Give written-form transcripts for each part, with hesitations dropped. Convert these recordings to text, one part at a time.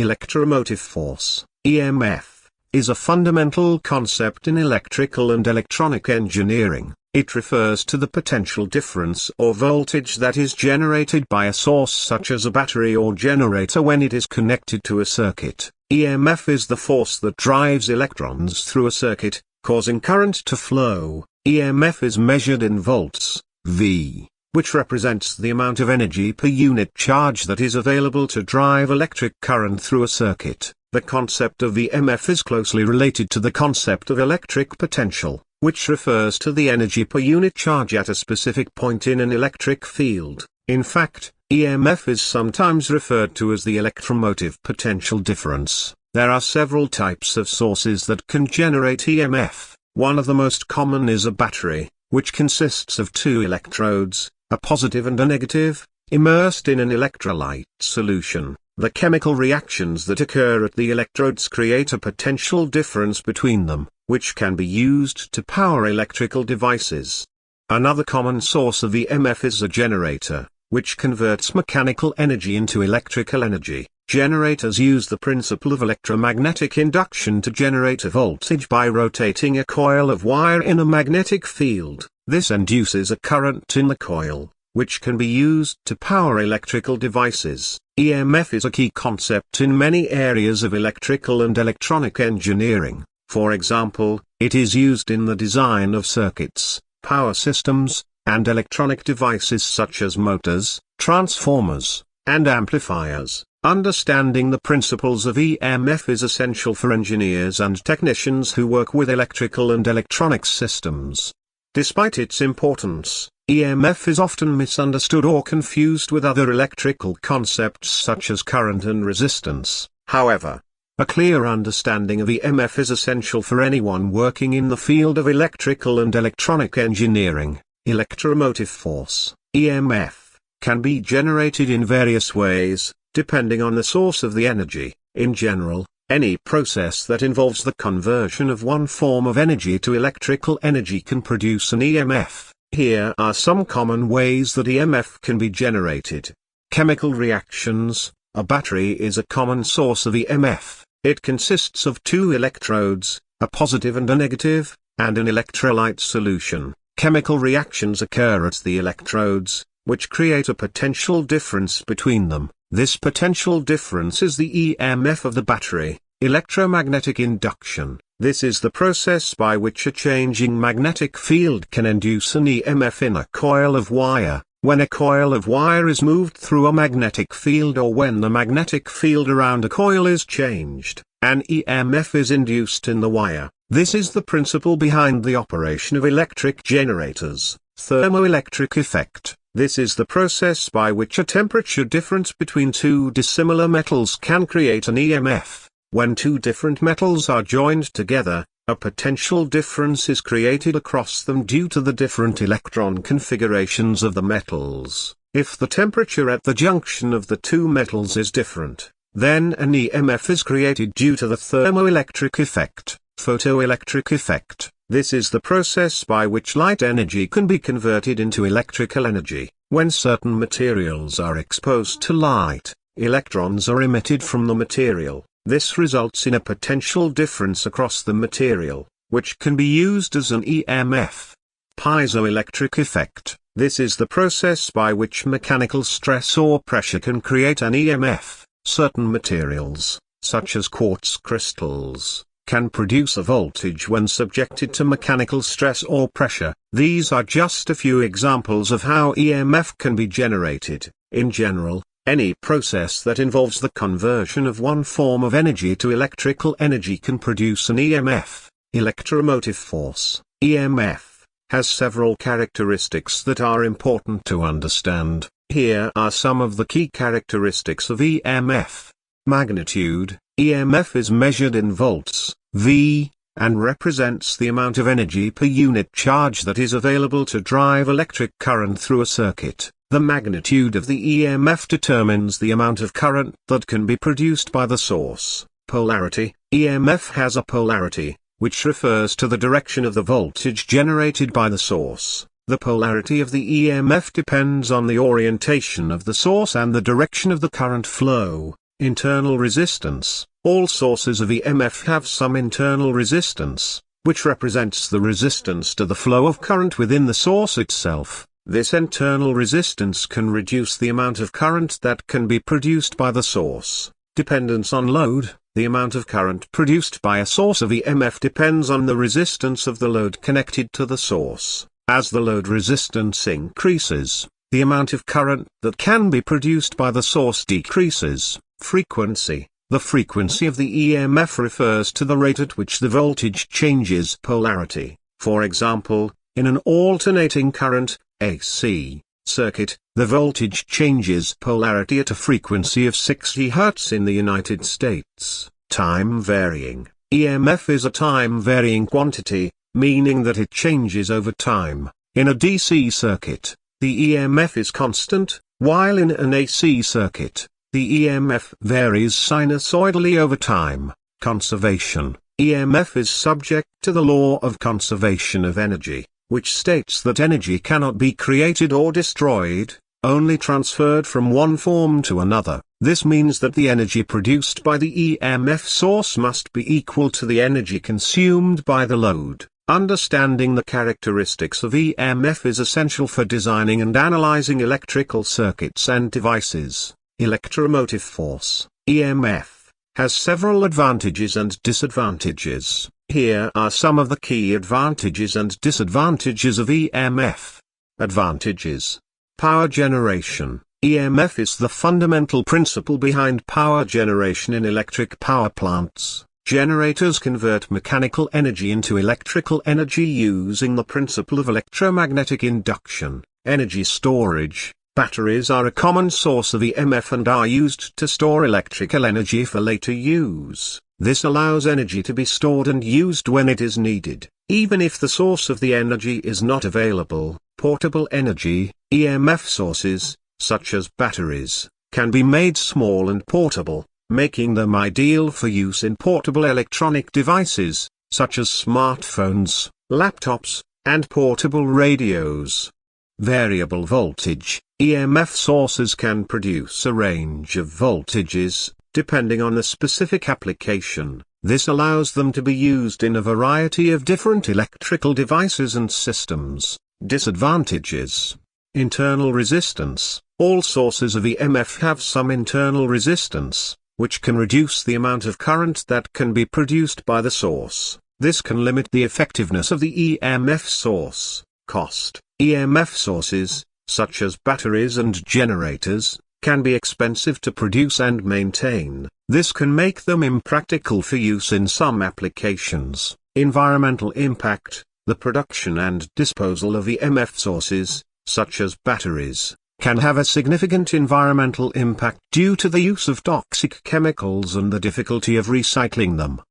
Electromotive force, EMF, is a fundamental concept in electrical and electronic engineering. It refers to the potential difference or voltage that is generated by a source such as a battery or generator when it is connected to a circuit. EMF is the force that drives electrons through a circuit, causing current to flow. EMF is measured in volts, V, which represents the amount of energy per unit charge that is available to drive electric current through a circuit. The concept of EMF is closely related to the concept of electric potential, which refers to the energy per unit charge at a specific point in an electric field. In fact, EMF is sometimes referred to as the electromotive potential difference. There are several types of sources that can generate EMF. One of the most common is a battery, which consists of two electrodes, a positive and a negative, immersed in an electrolyte solution. The chemical reactions that occur at the electrodes create a potential difference between them, which can be used to power electrical devices. Another common source of EMF is a generator, which converts mechanical energy into electrical energy. Generators use the principle of electromagnetic induction to generate a voltage by rotating a coil of wire in a magnetic field. This induces a current in the coil, which can be used to power electrical devices. EMF is a key concept in many areas of electrical and electronic engineering. For example, it is used in the design of circuits, power systems, and electronic devices such as motors, transformers, and amplifiers. Understanding the principles of EMF is essential for engineers and technicians who work with electrical and electronic systems. Despite its importance, EMF is often misunderstood or confused with other electrical concepts such as current and resistance. However, a clear understanding of EMF is essential for anyone working in the field of electrical and electronic engineering. Electromotive force, EMF, can be generated in various ways, depending on the source of the energy. In general, any process that involves the conversion of one form of energy to electrical energy can produce an EMF. Here are some common ways that EMF can be generated. Chemical reactions. A battery is a common source of EMF. It consists of two electrodes, a positive and a negative, and an electrolyte solution. Chemical reactions occur at the electrodes, which create a potential difference between them. This potential difference is the EMF of the battery. Electromagnetic induction. This is the process by which a changing magnetic field can induce an EMF in a coil of wire. When a coil of wire is moved through a magnetic field or when the magnetic field around a coil is changed, an EMF is induced in the wire. This is the principle behind the operation of electric generators. Thermoelectric effect. This is the process by which a temperature difference between two dissimilar metals can create an EMF. When two different metals are joined together, a potential difference is created across them due to the different electron configurations of the metals. If the temperature at the junction of the two metals is different, then an EMF is created due to the thermoelectric effect. Photoelectric effect. This is the process by which light energy can be converted into electrical energy. When certain materials are exposed to light, electrons are emitted from the material. This results in a potential difference across the material, which can be used as an EMF. Piezoelectric effect. This is the process by which mechanical stress or pressure can create an EMF. Certain materials, such as quartz crystals, can produce a voltage when subjected to mechanical stress or pressure. These are just a few examples of how EMF can be generated. In general, any process that involves the conversion of one form of energy to electrical energy can produce an EMF. Electromotive force, EMF, has several characteristics that are important to understand. Here are some of the key characteristics of EMF. Magnitude. EMF is measured in volts, V, and represents the amount of energy per unit charge that is available to drive electric current through a circuit. The magnitude of the EMF determines the amount of current that can be produced by the source. Polarity. EMF has a polarity, which refers to the direction of the voltage generated by the source. The polarity of the EMF depends on the orientation of the source and the direction of the current flow. Internal resistance. All sources of EMF have some internal resistance, which represents the resistance to the flow of current within the source itself. This internal resistance can reduce the amount of current that can be produced by the source. Dependence on load. The amount of current produced by a source of EMF depends on the resistance of the load connected to the source. As the load resistance increases, the amount of current that can be produced by the source decreases. Frequency. The frequency of the EMF refers to the rate at which the voltage changes polarity. For example, in an alternating current, AC, circuit, the voltage changes polarity at a frequency of 60 Hz in the United States. Time varying. EMF is a time-varying quantity, meaning that it changes over time. In a DC circuit, the EMF is constant, while in an AC circuit, the EMF varies sinusoidally over time. Conservation. EMF is subject to the law of conservation of energy, which states that energy cannot be created or destroyed, only transferred from one form to another. This means that the energy produced by the EMF source must be equal to the energy consumed by the load. Understanding the characteristics of EMF is essential for designing and analyzing electrical circuits and devices. Electromotive force, EMF, has several advantages and disadvantages. Here are some of the key advantages and disadvantages of EMF. Advantages. Power generation. EMF is the fundamental principle behind power generation in electric power plants. Generators convert mechanical energy into electrical energy using the principle of electromagnetic induction. Energy storage. Batteries are a common source of EMF and are used to store electrical energy for later use. This allows energy to be stored and used when it is needed, even if the source of the energy is not available. Portable energy. EMF sources, such as batteries, can be made small and portable, making them ideal for use in portable electronic devices, such as smartphones, laptops, and portable radios. Variable voltage. EMF sources can produce a range of voltages, depending on the specific application. This allows them to be used in a variety of different electrical devices and systems. Disadvantages. Internal resistance. All sources of EMF have some internal resistance, which can reduce the amount of current that can be produced by the source. This can limit the effectiveness of the EMF source. Cost. EMF sources, such as batteries and generators, can be expensive to produce and maintain. This can make them impractical for use in some applications. Environmental impact. The production and disposal of EMF sources, such as batteries, can have a significant environmental impact due to the use of toxic chemicals and the difficulty of recycling them.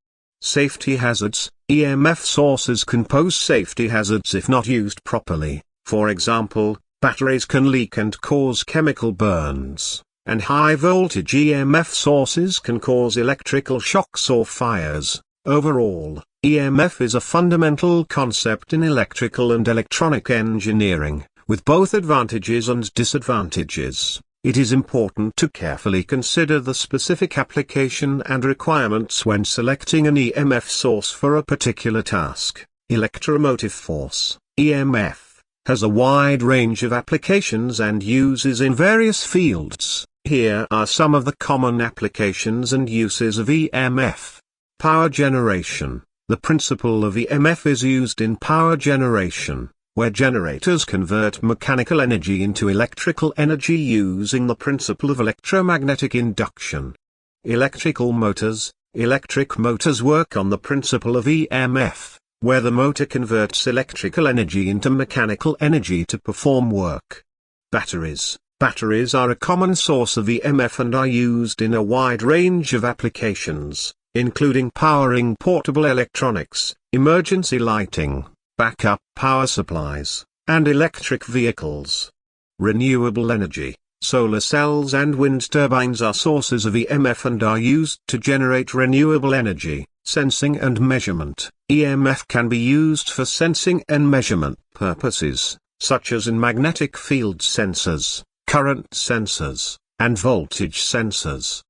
Safety hazards. EMF sources can pose safety hazards if not used properly. For example, batteries can leak and cause chemical burns, and high-voltage EMF sources can cause electrical shocks or fires. Overall, EMF is a fundamental concept in electrical and electronic engineering, with both advantages and disadvantages. It is important to carefully consider the specific application and requirements when selecting an EMF source for a particular task. Electromotive force, EMF, has a wide range of applications and uses in various fields. Here are some of the common applications and uses of EMF. Power generation. The principle of EMF is used in power generation, where generators convert mechanical energy into electrical energy using the principle of electromagnetic induction. Electrical motors. Electric motors work on the principle of EMF, where the motor converts electrical energy into mechanical energy to perform work. Batteries. Batteries are a common source of EMF and are used in a wide range of applications, including powering portable electronics, emergency lighting, backup power supplies, and electric vehicles. Renewable energy. Solar cells and wind turbines are sources of EMF and are used to generate renewable energy. Sensing and measurement. EMF can be used for sensing and measurement purposes, such as in magnetic field sensors, current sensors, and voltage sensors.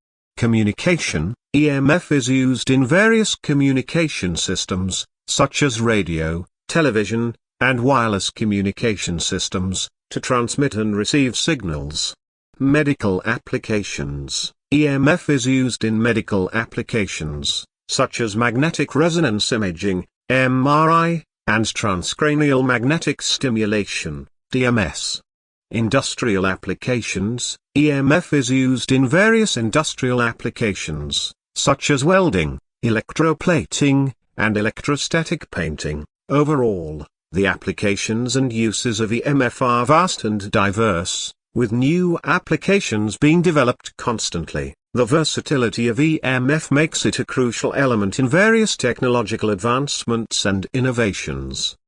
communication, EMF is used in various communication systems, such as radio, television, and wireless communication systems, to transmit and receive signals. Medical applications. EMF is used in medical applications, such as magnetic resonance imaging, MRI, and transcranial magnetic stimulation, DMS. Industrial applications. EMF is used in various industrial applications, such as welding, electroplating, and electrostatic painting. Overall, the applications and uses of EMF are vast and diverse, with new applications being developed constantly. The versatility of EMF makes it a crucial element in various technological advancements and innovations.